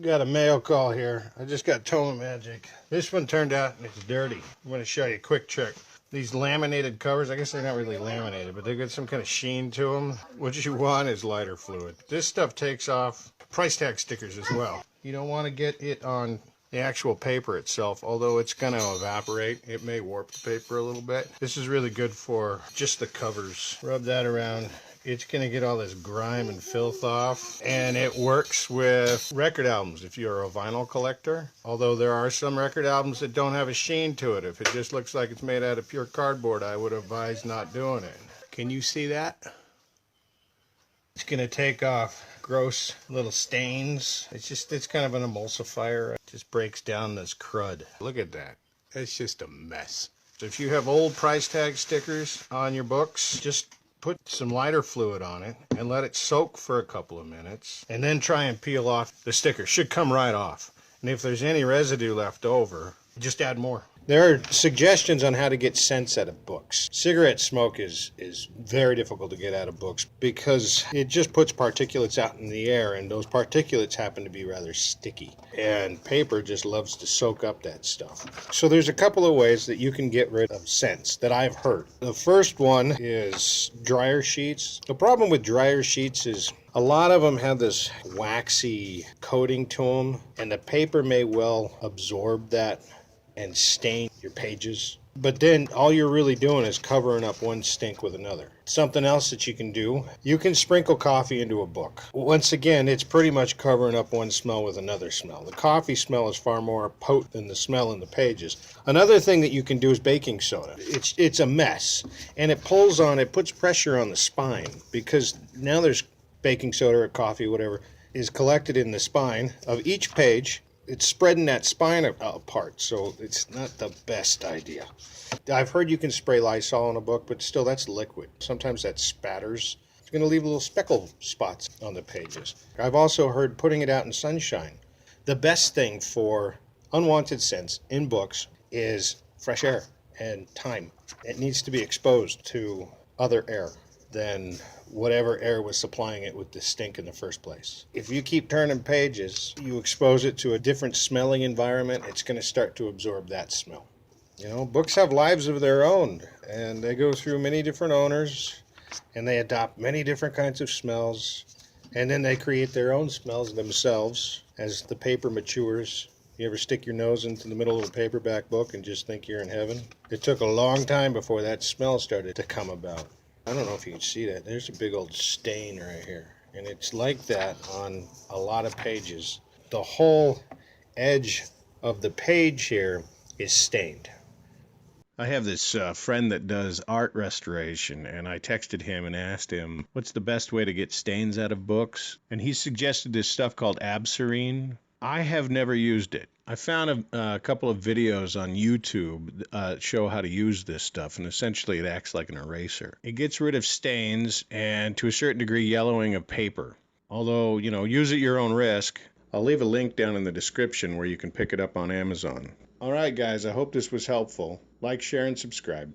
Got a mail call here. I just got Toma Magic. This one turned out and it's dirty. I'm going to show you a quick trick. These laminated covers, I guess they're not really laminated, but they got some kind of sheen to them. What you want is lighter fluid. This stuff takes off price tag stickers as well. You don't want to get it on the actual paper itself, although it's going to evaporate. It may warp the paper a little bit. This is really good for just the covers. Rub that around. It's going to get all this grime and filth off, and it works with record albums if you're a vinyl collector, although there are some record albums that don't have a sheen to it. If it just looks like it's made out of pure cardboard, I would advise not doing it. Can you see that? It's going to take off gross little stains. It's kind of an emulsifier. It just breaks down this crud. Look at that. It's just a mess. So if you have old price tag stickers on your books, just put some lighter fluid on it and let it soak for a couple of minutes, and then try and peel off the sticker. Should come right off. And if there's any residue left over, just add more. There are suggestions on how to get scents out of books. Cigarette smoke is very difficult to get out of books because it just puts particulates out in the air, and those particulates happen to be rather sticky. And paper just loves to soak up that stuff. So there's a couple of ways that you can get rid of scents that I've heard. The first one is dryer sheets. The problem with dryer sheets is a lot of them have this waxy coating to them, and the paper may well absorb that and stain your pages. But then all you're really doing is covering up one stink with another. Something else that you can do, you can sprinkle coffee into a book. Once again, it's pretty much covering up one smell with another smell. The coffee smell is far more potent than the smell in the pages. Another thing that you can do is baking soda. It's a mess, and it puts pressure on the spine, because now there's baking soda or coffee, whatever, is collected in the spine of each page. It's spreading that spine apart, so it's not the best idea. I've heard you can spray Lysol in a book, but still, that's liquid. Sometimes that spatters. It's going to leave little speckle spots on the pages. I've also heard putting it out in sunshine. The best thing for unwanted scents in books is fresh air and time. It needs to be exposed to other air than whatever air was supplying it with the stink in the first place. If you keep turning pages, you expose it to a different smelling environment, it's going to start to absorb that smell. You know, books have lives of their own, and they go through many different owners, and they adopt many different kinds of smells, and then they create their own smells themselves as the paper matures. You ever stick your nose into the middle of a paperback book and just think you're in heaven? It took a long time before that smell started to come about. I don't know if you can see that. There's a big old stain right here. And it's like that on a lot of pages. The whole edge of the page here is stained. I have this friend that does art restoration, and I texted him and asked him, what's the best way to get stains out of books? And he suggested this stuff called Abserine. I have never used it. I found a couple of videos on YouTube that show how to use this stuff, and essentially it acts like an eraser. It gets rid of stains and, to a certain degree, yellowing of paper. Although, use at your own risk. I'll leave a link down in the description where you can pick it up on Amazon. All right, guys, I hope this was helpful. Like, share, and subscribe.